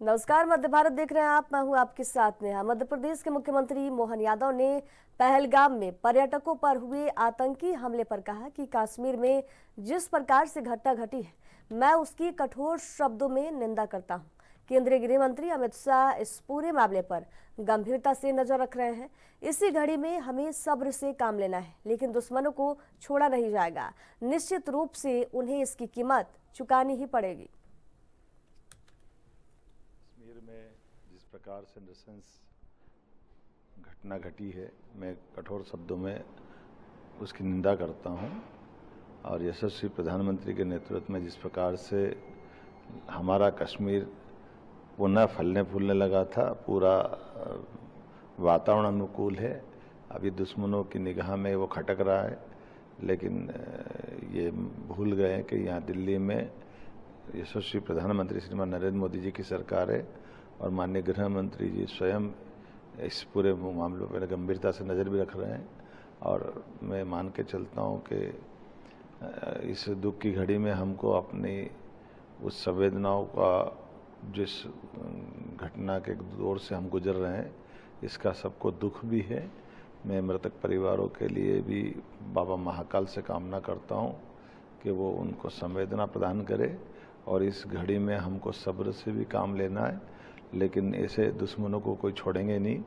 नमस्कार, मध्य भारत देख रहे हैं आप। मैं हूं आपके साथ नेहा। मध्य प्रदेश के मुख्यमंत्री मोहन यादव ने पहलगाम में पर्यटकों पर हुए आतंकी हमले पर कहा कि कश्मीर में जिस प्रकार से घटना घटी है, मैं उसकी कठोर शब्दों में निंदा करता हूं। केंद्रीय गृह मंत्री अमित शाह इस पूरे मामले पर गंभीरता से नजर रख रहे हैं। इसी घड़ी में हमें सब्र से काम लेना है, लेकिन दुश्मनों को छोड़ा नहीं जाएगा। निश्चित रूप से उन्हें इसकी कीमत चुकानी ही पड़ेगी। कश्मीर में जिस प्रकार से नृशंस घटना घटी है, मैं कठोर शब्दों में उसकी निंदा करता हूं। और यशस्वी प्रधानमंत्री के नेतृत्व में जिस प्रकार से हमारा कश्मीर पुनः फलने फूलने लगा था, पूरा वातावरण अनुकूल है। अभी दुश्मनों की निगाह में वो खटक रहा है, लेकिन ये भूल गए कि यहाँ दिल्ली में यशस्वी प्रधानमंत्री श्रीमान नरेंद्र मोदी जी की सरकार है और माननीय गृह मंत्री जी स्वयं इस पूरे मामलों पर गंभीरता से नज़र भी रख रहे हैं। और मैं मान के चलता हूँ कि इस दुख की घड़ी में हमको अपनी उस संवेदनाओं का, जिस घटना के दौर से हम गुजर रहे हैं, इसका सबको दुख भी है। मैं मृतक परिवारों के लिए भी बाबा महाकाल से कामना करता हूँ कि वो उनको संवेदना प्रदान करे। और इस घड़ी में हमको सब्र से भी काम लेना है, लेकिन ऐसे दुश्मनों को कोई छोड़ेंगे नहीं।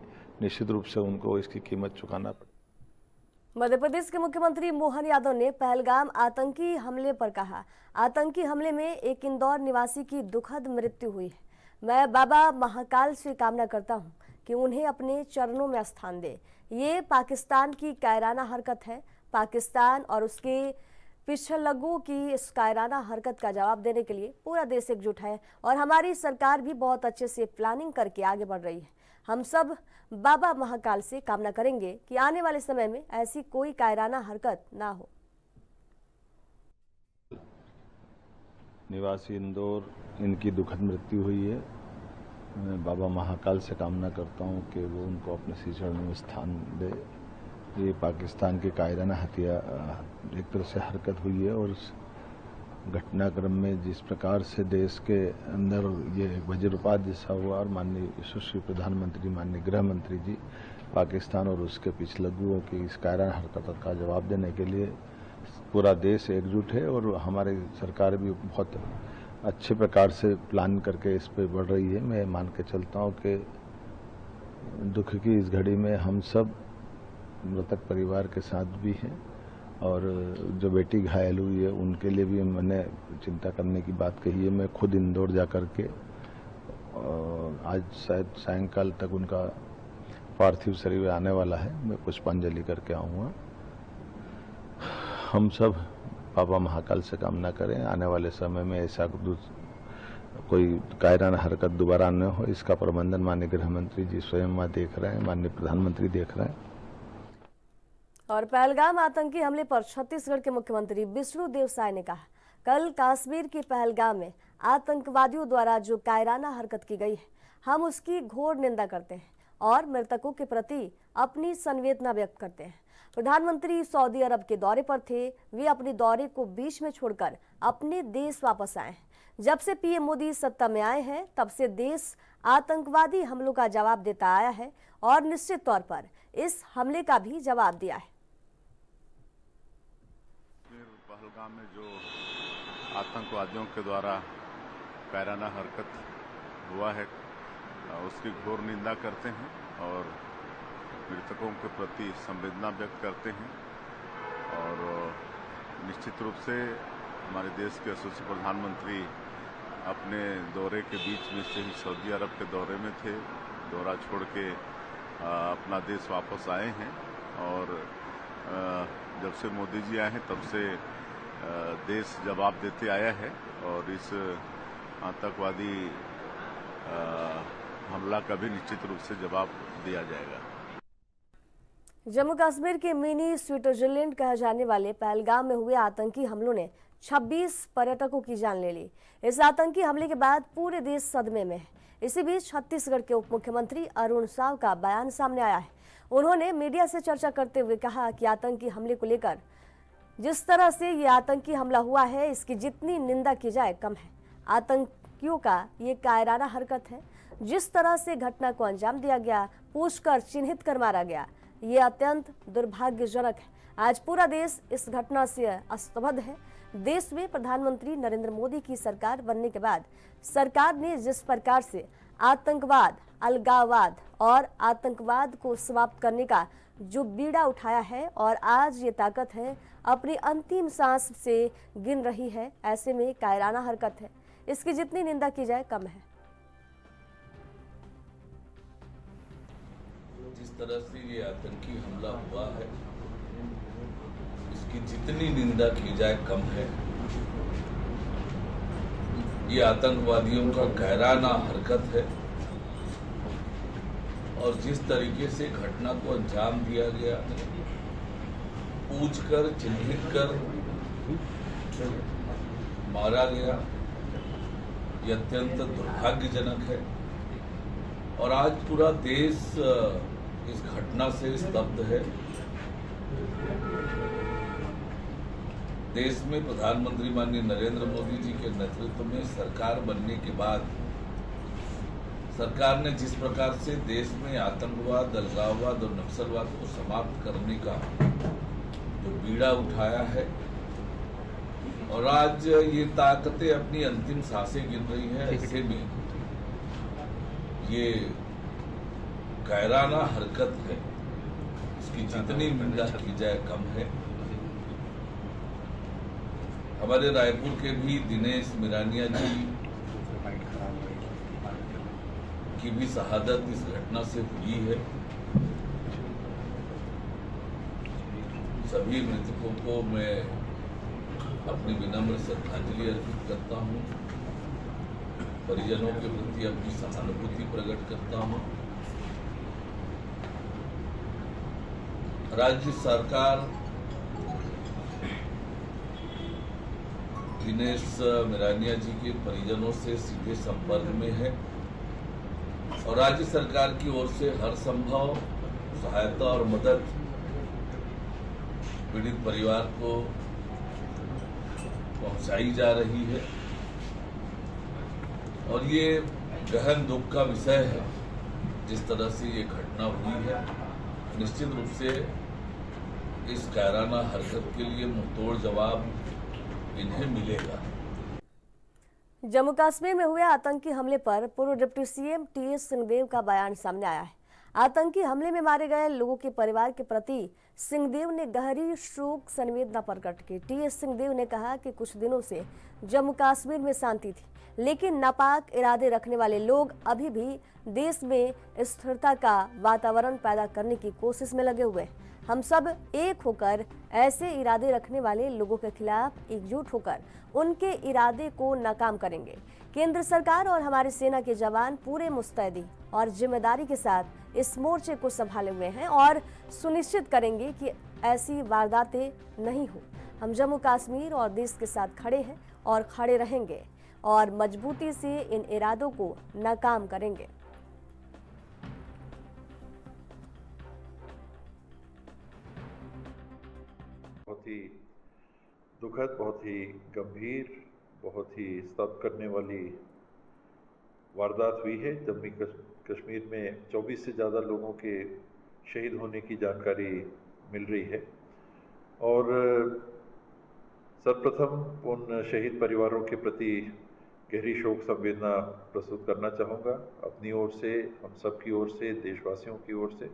निश्चित रूप से उनको इसकी कीमत चुकाना पड़ेगा। मध्य प्रदेश के मुख्यमंत्री मोहन यादव ने पहलगाम आतंकी हमले पर कहा, आतंकी हमले में एक इंदौर निवासी की दुखद मृत्यु हुई है। मैं बाबा महाकाल से कामना करता हूं कि उन्हें अपने चरणों में स्थान दे। ये पाकिस्तान की कायराना हरकत है। पाकिस्तान और उसके पिछलग्गों की इस कायराना हरकत का जवाब देने के लिए पूरा देश एकजुट है और हमारी सरकार भी बहुत अच्छे से प्लानिंग करके आगे बढ़ रही है। हम सब बाबा महाकाल से कामना करेंगे कि आने वाले समय में ऐसी कोई कायराना हरकत ना हो। निवासी इंदौर, इनकी दुखद मृत्यु हुई है। मैं बाबा महाकाल से कामना करता हूं कि वो उनको अपने श्री चरणों में स्थान दे। ये पाकिस्तान के कायराना हथियार एक तरह से हरकत हुई है और उस घटनाक्रम में जिस प्रकार से देश के अंदर ये वज्रपात जैसा हुआ और माननीय यशस्वी प्रधानमंत्री, माननीय गृह मंत्री जी पाकिस्तान और उसके पिछलग्गुओं की इस कायराना हरकत का जवाब देने के लिए पूरा देश एकजुट है। और हमारी सरकार भी बहुत अच्छे प्रकार से प्लान करके इस पर बढ़ रही है। मैं मान के चलता हूँ कि दुख की इस घड़ी में हम सब मृतक परिवार के साथ भी हैं और जो बेटी घायल हुई है उनके लिए भी मैंने चिंता करने की बात कही है। मैं खुद इंदौर जा कर के आज शायद सायंकाल तक उनका पार्थिव शरीर आने वाला है। मैं पुष्पांजलि करके आऊँगा। हम सब बाबा महाकाल से कामना करें आने वाले समय में ऐसा कोई कायराना हरकत दोबारा न हो। इसका प्रबंधन माननीय गृह मंत्री जी स्वयं वहाँ देख रहे हैं, माननीय प्रधानमंत्री देख रहे हैं। और पहलगाम आतंकी हमले पर छत्तीसगढ़ के मुख्यमंत्री विष्णुदेव साय ने कहा, कल कश्मीर के पहलगाम में आतंकवादियों द्वारा जो कायराना हरकत की गई है, हम उसकी घोर निंदा करते हैं और मृतकों के प्रति अपनी संवेदना व्यक्त करते हैं। प्रधानमंत्री सऊदी अरब के दौरे पर थे। वे अपने दौरे को बीच में छोड़कर अपने देश वापस आए हैं। जब से पीएम मोदी सत्ता में आए हैं, तब से देश आतंकवादी हमलों का जवाब देता आया है और निश्चित तौर पर इस हमले का भी जवाब दिया है। पहलगाम में जो आतंकवादियों के द्वारा कायराना हरकत हुआ है, उसकी घोर निंदा करते हैं और मृतकों के प्रति संवेदना व्यक्त करते हैं। और निश्चित रूप से हमारे देश के यशस्वी प्रधानमंत्री अपने दौरे के बीच में से ही सऊदी अरब के दौरे में थे। दौरा छोड़ के अपना देश वापस आए हैं और जब से मोदी जी आए हैं तब से देश जवाब देते आया है और इस आतंकवादी हमला का भी निश्चित रूप से जवाब दिया जाएगा। जम्मू कश्मीर के मिनी स्विट्जरलैंड कहे जाने वाले पहलगाम में हुए आतंकी हमलों ने 26 पर्यटकों की जान ले ली। इस आतंकी हमले के बाद पूरे देश सदमे में है। इसी बीच छत्तीसगढ़ के उप मुख्यमंत्री अरुण साव का बयान सामने आया है। उन्होंने मीडिया से चर्चा करते हुए कहा कि आतंकी हमले को लेकर जिस तरह से ये आतंकी हमला हुआ है, इसकी जितनी निंदा की जाए कम है। आतंक आतंकियों का ये कायराना हरकत है। जिस तरह से घटना को अंजाम दिया गया, पूछकर चिन्हित कर मारा गया, ये अत्यंत दुर्भाग्यजनक है। आज पूरा देश इस घटना से अस्तबद्ध है। देश में प्रधानमंत्री नरेंद्र मोदी की सरकार बनने के बाद सरकार ने जिस प्रकार से आतंकवाद, अलगाववाद और आतंकवाद को समाप्त करने का जो बीड़ा उठाया है और आज ये ताकत है अपनी अंतिम सांस से गिन रही है, ऐसे में कायराना हरकत है। इसकी जितनी निंदा की जाए कम है। जिस तरह से ये आतंकी हमला हुआ है, इसकी जितनी निंदा की जाए कम है। ये आतंकवादियों का कायराना हरकत है और जिस तरीके से घटना को अंजाम दिया गया, पूछकर चिन्हित कर मारा गया, ये अत्यंत दुर्भाग्यजनक है। और आज पूरा देश इस घटना से स्तब्ध है। देश में प्रधानमंत्री माननीय नरेंद्र मोदी जी के नेतृत्व में सरकार बनने के बाद सरकार ने जिस प्रकार से देश में आतंकवाद, अलगाववाद और नक्सलवाद को समाप्त करने का जो बीड़ा उठाया है और आज ये ताकतें अपनी अंतिम सांसें गिन रही है, ऐसे में ये कायराना हरकत है। इसकी जितनी निंदा की जाए कम है। हमारे रायपुर के भी दिनेश मिरानिया जी की भी शहादत इस घटना से हुई है। सभी मृतकों को मैं अपनी विनम्र श्रद्धांजलि अर्पित करता हूं, परिजनों के प्रति अपनी सहानुभूति प्रकट करता हूं। राज्य सरकार दिनेश मिरानिया जी के परिजनों से सीधे संपर्क में है और राज्य सरकार की ओर से हर संभव सहायता और मदद पीड़ित परिवार को पहुंचाई जा रही है। और ये गहन दुख का विषय है जिस तरह से ये घटना हुई है। निश्चित रूप से इस कायराना हरकत के लिए मुंहतोड़ जवाब इन्हें मिलेगा। जम्मू कश्मीर में हुए आतंकी हमले पर पूर्व डिप्टी सीएम टीएस सिंहदेव का बयान सामने आया है। आतंकी हमले में मारे गए लोगों के परिवार के प्रति सिंहदेव ने गहरी शोक संवेदना प्रकट की। टीएस सिंहदेव ने कहा कि कुछ दिनों से जम्मू कश्मीर में शांति थी, लेकिन नापाक इरादे रखने वाले लोग अभी भी देश में स्थिरता का वातावरण पैदा करने की कोशिश में लगे हुए हैं। हम सब एक होकर ऐसे इरादे रखने वाले लोगों के खिलाफ एकजुट होकर उनके इरादे को नाकाम करेंगे। केंद्र सरकार और हमारी सेना के जवान पूरे मुस्तैदी और जिम्मेदारी के साथ इस मोर्चे को संभाले हुए हैं और सुनिश्चित करेंगे कि ऐसी वारदातें नहीं हो। हम जम्मू कश्मीर और देश के साथ खड़े हैं और खड़े रहेंगे और मजबूती से इन इरादों को नाकाम करेंगे। बहुत ही दुखद, बहुत ही गंभीर, बहुत ही स्तब्ध करने वाली वारदात हुई है। जम्मू कश्मीर में 24 से ज़्यादा लोगों के शहीद होने की जानकारी मिल रही है और सर्वप्रथम उन शहीद परिवारों के प्रति गहरी शोक संवेदना प्रस्तुत करना चाहूँगा, अपनी ओर से, हम सब की ओर से, देशवासियों की ओर से।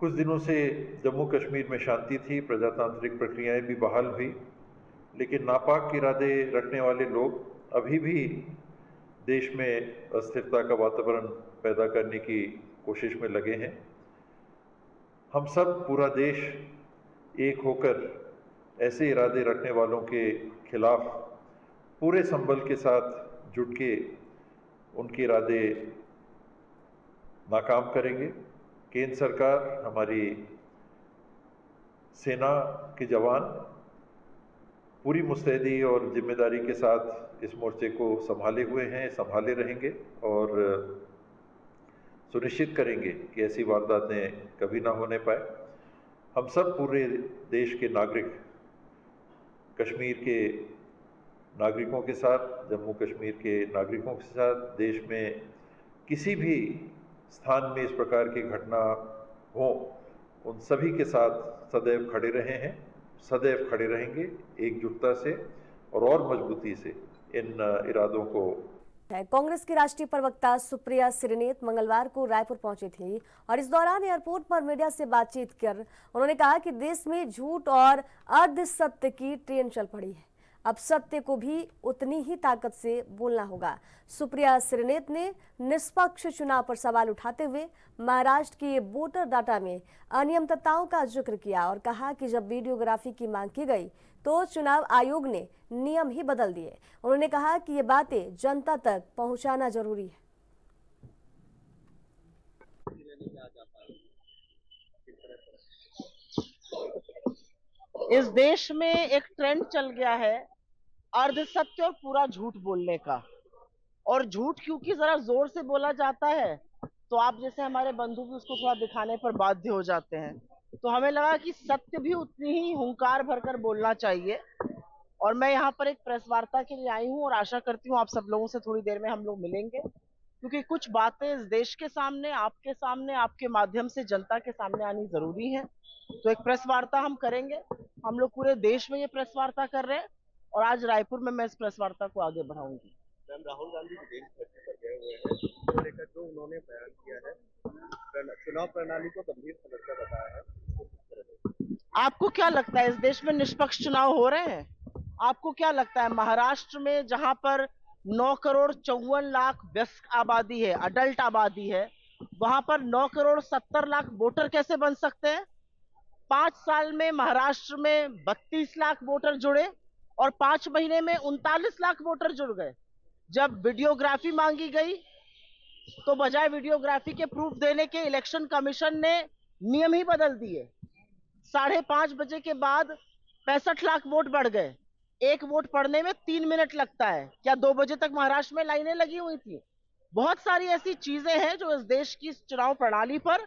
कुछ दिनों से जम्मू कश्मीर में शांति थी, प्रजातांत्रिक प्रक्रियाएं भी बहाल हुई, लेकिन नापाक इरादे रखने वाले लोग अभी भी देश में अस्थिरता का वातावरण पैदा करने की कोशिश में लगे हैं। हम सब, पूरा देश एक होकर ऐसे इरादे रखने वालों के खिलाफ पूरे संबल के साथ जुट के उनके इरादे नाकाम करेंगे। केंद्र सरकार, हमारी सेना के जवान पूरी मुस्तैदी और जिम्मेदारी के साथ इस मोर्चे को संभाले हुए हैं, संभाले रहेंगे और सुनिश्चित करेंगे कि ऐसी वारदातें कभी ना होने पाए। हम सब पूरे देश के नागरिक कश्मीर के नागरिकों के साथ, जम्मू कश्मीर के नागरिकों के साथ, देश में किसी भी स्थान में इस प्रकार की घटना हो, उन सभी के साथ सदैव खड़े रहे हैं, सदैव खड़े रहेंगे, एकजुटता से और मजबूती से इन इरादों को। कांग्रेस की राष्ट्रीय प्रवक्ता सुप्रिया श्रीनेत मंगलवार को रायपुर पहुंची थी और इस दौरान एयरपोर्ट पर मीडिया से बातचीत कर उन्होंने कहा कि देश में झूठ और अर्ध सत्य की ट्रेन चल पड़ी है। अब सत्य को भी उतनी ही ताकत से बोलना होगा। सुप्रिया श्रीनेत ने निष्पक्ष चुनाव पर सवाल उठाते हुए महाराष्ट्र के वोटर डाटा में अनियमितताओं का जिक्र किया और कहा कि जब वीडियोग्राफी की मांग की गई तो चुनाव आयोग ने नियम ही बदल दिए। उन्होंने कहा कि ये बातें जनता तक पहुंचाना जरूरी है। इस देश में एक ट्रेंड चल गया है अर्ध सत्य और पूरा झूठ बोलने का, और झूठ क्योंकि जरा जोर से बोला जाता है तो आप जैसे हमारे बंधु भी उसको थोड़ा दिखाने पर बाध्य हो जाते हैं। तो हमें लगा कि सत्य भी उतनी ही हुंकार भरकर बोलना चाहिए, और मैं यहाँ पर एक प्रेस वार्ता के लिए आई हूँ और आशा करती हूँ आप सब लोगों से थोड़ी देर में हम लोग मिलेंगे, क्योंकि कुछ बातें इस देश के सामने, आपके माध्यम से जनता के सामने आनी जरूरी है। तो एक प्रेस वार्ता हम करेंगे। हम लोग पूरे देश में ये प्रेस वार्ता कर रहे हैं और आज रायपुर में मैं इस प्रेस वार्ता को आगे बढ़ाऊंगी। राहुल गांधी विदेश दौरे पर गए हुए हैं, इसको लेकर जो उन्होंने बयान किया है, चुनाव प्रणाली को गंभीर समस्या बताया है। आपको क्या लगता है इस देश में निष्पक्ष चुनाव हो रहे हैं? आपको क्या लगता है महाराष्ट्र में जहां पर 9,54,00,000 वयस्क आबादी है, अडल्ट आबादी है, वहां पर 9,70,00,000 वोटर कैसे बन सकते हैं? 5 साल में महाराष्ट्र में 32 लाख वोटर जुड़े और 5 महीने में 39 लाख वोटर जुड़ गए। जब वीडियोग्राफी मांगी गई तो बजाय वीडियोग्राफी के प्रूफ देने के इलेक्शन कमीशन ने नियम ही बदल दिए। 5:30 बजे के बाद 65 लाख वोट बढ़ गए। एक वोट पड़ने में 3 मिनट लगता है। क्या 2 बजे तक महाराष्ट्र में लाइनें लगी हुई थी? बहुत सारी ऐसी चीजें हैं जो इस देश की चुनाव प्रणाली पर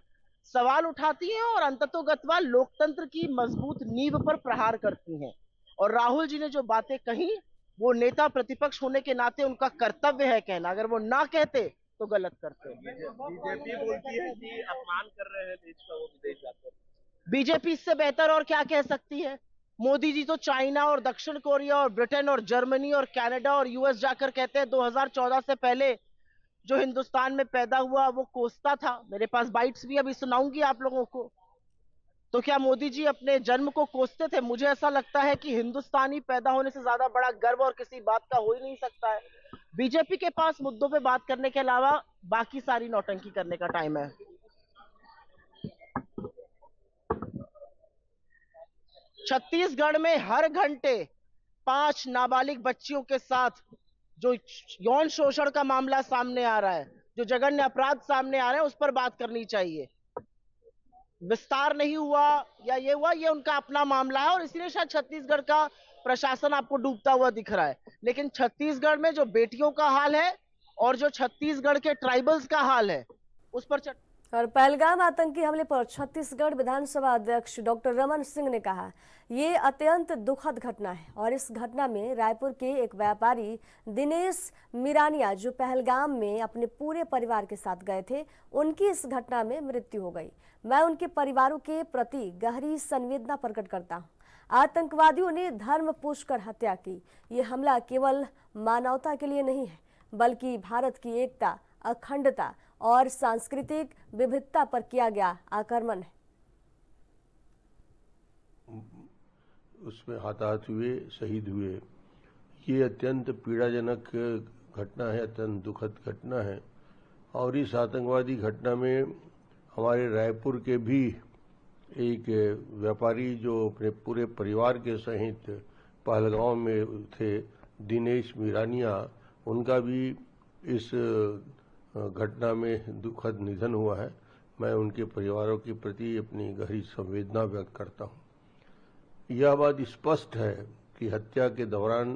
सवाल उठाती हैं और अंततोगत्वा लोकतंत्र की मजबूत नींव पर प्रहार करती हैं। और राहुल जी ने जो बातें कही वो नेता प्रतिपक्ष होने के नाते उनका कर्तव्य है कहना, अगर वो ना कहते तो गलत करते। बीजेपी बोलती है कि अपमान कर रहे हैं देश का वो विदेश जाकर। बीजेपी इससे बेहतर और क्या कह सकती है? मोदी जी तो चाइना और दक्षिण कोरिया और ब्रिटेन और जर्मनी और कनाडा और यूएस जाकर कहते हैं 2014 से पहले जो हिंदुस्तान में पैदा हुआ वो कोसता था। मेरे पास बाइट्स भी अभी सुनाऊंगी आप लोगों को। तो क्या मोदी जी अपने जन्म को कोसते थे? मुझे ऐसा लगता है कि हिंदुस्तानी पैदा होने से ज्यादा बड़ा गर्व और किसी बात का हो ही नहीं सकता है। बीजेपी के पास मुद्दों पे बात करने के अलावा बाकी सारी नौटंकी करने का टाइम है। छत्तीसगढ़ में हर घंटे 5 नाबालिग बच्चियों के साथ जो यौन शोषण का मामला सामने आ रहा है, जो जघन्य अपराध सामने आ रहे हैं, उस पर बात करनी चाहिए। विस्तार नहीं हुआ या ये हुआ, ये उनका अपना मामला है और इसीलिए शायद छत्तीसगढ़ का प्रशासन आपको डूबता हुआ दिख रहा है। लेकिन छत्तीसगढ़ में जो बेटियों का हाल है और जो छत्तीसगढ़ के ट्राइबल्स का हाल है उस पर और पहलगाम आतंकी हमले पर छत्तीसगढ़ विधानसभा अध्यक्ष डॉक्टर रमन सिंह ने कहा ये अत्यंत दुखद घटना है और इस घटना में रायपुर के एक व्यापारी दिनेश मिरानिया जो पहलगाम में अपने पूरे परिवार के साथ गए थे, उनकी इस घटना में मृत्यु हो गई। मैं उनके परिवारों के प्रति गहरी संवेदना प्रकट करता हूँ। आतंकवादियों ने धर्म पूछकर हत्या की। ये हमला केवल मानवता के लिए नहीं है बल्कि भारत की एकता, अखंडता और सांस्कृतिक विविधता पर किया गया आक्रमण है। उसमें हताहत हुए, शहीद हुए, ये अत्यंत पीड़ाजनक घटना है, अत्यंत दुखद घटना है। और इस आतंकवादी घटना में हमारे रायपुर के भी एक व्यापारी जो अपने पूरे परिवार के सहित पहलगांव में थे, दिनेश मिरानिया, उनका भी इस घटना में दुखद निधन हुआ है। मैं उनके परिवारों के प्रति अपनी गहरी संवेदना व्यक्त करता हूं। यह बात स्पष्ट है कि हत्या के दौरान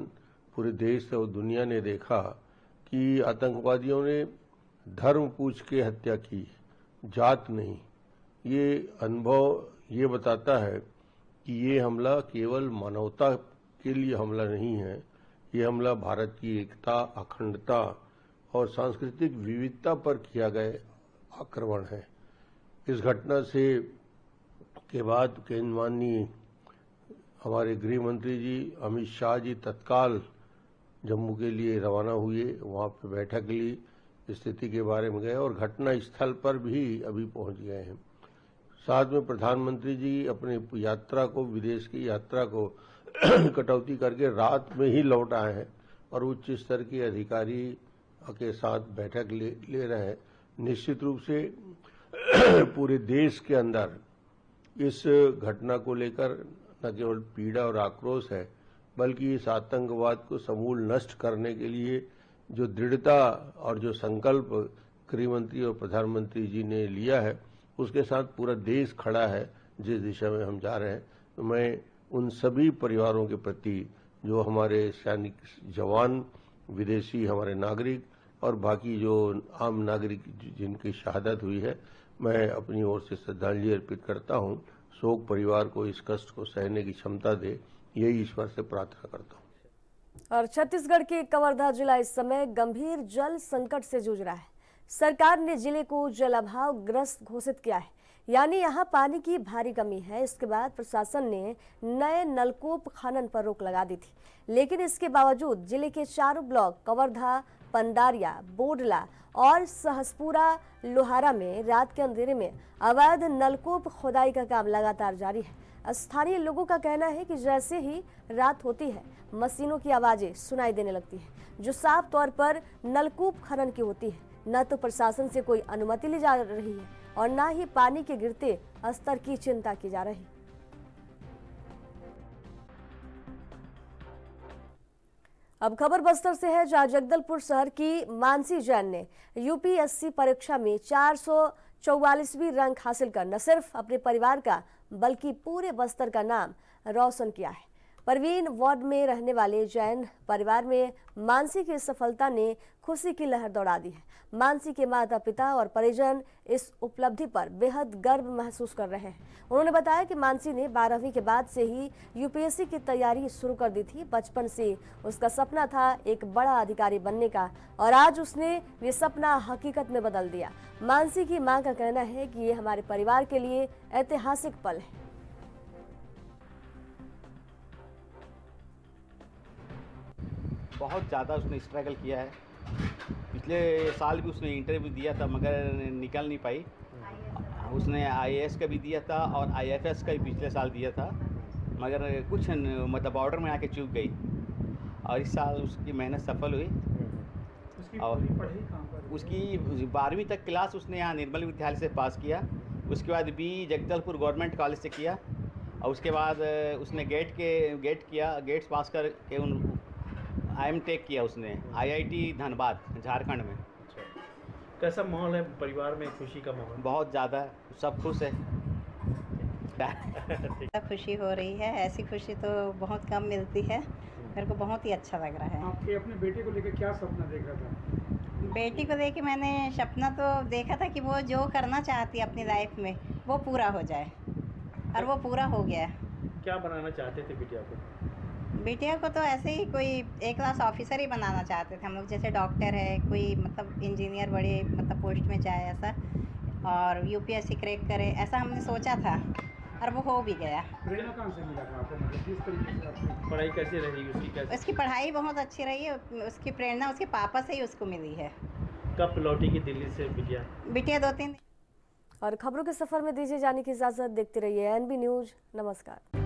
पूरे देश और दुनिया ने देखा कि आतंकवादियों ने धर्म पूछ के हत्या की, जात नहीं। ये अनुभव ये बताता है कि ये हमला केवल मानवता के लिए हमला नहीं है, ये हमला भारत की एकता, अखंडता और सांस्कृतिक विविधता पर किया गया आक्रमण है। इस घटना से के बाद माननीय हमारे गृह मंत्री जी अमित शाह जी तत्काल जम्मू के लिए रवाना हुए। वहाँ पे बैठक ली, स्थिति के बारे में गए और घटना स्थल पर भी अभी पहुँच गए हैं। साथ में प्रधानमंत्री जी अपनी यात्रा को, विदेश की यात्रा को कटौती करके रात में ही लौट आए हैं और उच्च स्तर के अधिकारी के साथ बैठक ले रहे हैं। निश्चित रूप से पूरे देश के अंदर इस घटना को लेकर न केवल पीड़ा और आक्रोश है, बल्कि इस आतंकवाद को समूल नष्ट करने के लिए जो दृढ़ता और जो संकल्प गृह मंत्री और प्रधानमंत्री जी ने लिया है, उसके साथ पूरा देश खड़ा है जिस दिशा में हम जा रहे हैं। तो मैं उन सभी परिवारों के प्रति जो हमारे सैनिक जवान, विदेशी हमारे नागरिक और बाकी जो आम नागरिक जिनकी शहादत हुई है, मैं अपनी ओर से श्रद्धांजलि अर्पित करता हूं। शोक परिवार को इस कष्ट को सहने की क्षमता दे, यही ईश्वर से प्रार्थना करता हूं। और छत्तीसगढ़ के कवर्धा जिला इस समय गंभीर जल संकट से जूझ रहा है। सरकार ने जिले को जल अभाव ग्रस्त घोषित किया है, यानी यहाँ पानी की भारी कमी है। इसके बाद प्रशासन ने नए नलकूप खनन पर रोक लगा दी थी, लेकिन इसके बावजूद जिले के चारों ब्लॉक कवर्धा, पंडारिया, बोडला और सहसपुरा लोहारा में रात के अंधेरे में अवैध नलकूप खुदाई का काम लगातार जारी है। स्थानीय लोगों का कहना है कि जैसे ही रात होती है, मशीनों की आवाजें सुनाई देने लगती है, जो साफ तौर पर नलकूप खनन की होती है। न तो प्रशासन से कोई अनुमति ली जा रही है और न ही पानी के गिरते स्तर की चिंता की जा रही। अब खबर बस्तर से है, जहां जगदलपुर शहर की मानसी जैन ने यूपीएससी परीक्षा में 444वीं रैंक हासिल कर न सिर्फ अपने परिवार का बल्कि पूरे बस्तर का नाम रोशन किया है। परवीन वार्ड में रहने वाले जैन परिवार में मानसी की सफलता ने खुशी की लहर दौड़ा दी है। मानसी के माता पिता और परिजन इस उपलब्धि पर बेहद गर्व महसूस कर रहे हैं। उन्होंने बताया कि मानसी ने 12वीं के बाद से ही यूपीएससी की तैयारी शुरू कर दी थी। बचपन से उसका सपना था एक बड़ा अधिकारी बनने का और आज उसने ये सपना हकीकत में बदल दिया। मानसी की मां का कहना है कि ये हमारे परिवार के लिए ऐतिहासिक पल है। बहुत ज़्यादा उसने स्ट्रगल किया है। पिछले साल भी उसने इंटरव्यू दिया था मगर निकल नहीं पाई। उसने आईएएस का भी दिया था और आईएफएस का भी पिछले साल दिया था, मगर कुछ मतलब बॉर्डर में आके चूक गई और इस साल उसकी मेहनत सफल हुई। और उसकी 12वीं तक क्लास उसने यहाँ निर्मल विद्यालय से पास किया। उसके बाद बी जगदलपुर गवर्नमेंट कॉलेज से किया और उसके बाद उसने गेट्स पास करके IM टेक किया उसने IIT धनबाद झारखंड में। कैसा माहौल है परिवार में? खुशी का माहौल बहुत ज़्यादा, सब खुश है। खुशी हो रही है, ऐसी खुशी तो बहुत कम मिलती है। मेरे को बहुत ही अच्छा लग रहा है। आपके अपने बेटे को लेकर क्या सपना देखा था? बेटी को लेके मैंने सपना तो देखा था कि वो जो करना चाहती है अपनी लाइफ में वो पूरा हो जाए और वो पूरा हो गया। क्या बनाना चाहते थे बिटिया को? बिटिया को तो ऐसे ही कोई A क्लास ऑफिसर ही बनाना चाहते थे हम लोग, जैसे डॉक्टर है, कोई मतलब इंजीनियर बड़े मतलब पोस्ट में जाए ऐसा, और यूपीएससी क्रैक करे, ऐसा हमने सोचा था और वो हो भी गया। प्रेरणा कहाँ से मिला था आपको? मतलब किस तरीके से आपकी पढ़ाई कैसे रही उसकी? उसकी पढ़ाई बहुत अच्छी रही है। उसकी प्रेरणा उसके पापा से ही उसको मिली है। कब लौटेगी दिल्ली से बिटिया? बिटिया 2-3 दिन। और खबरों के सफर में दीजिए जाने की इजाजत। देखते रहिए NB न्यूज। नमस्कार।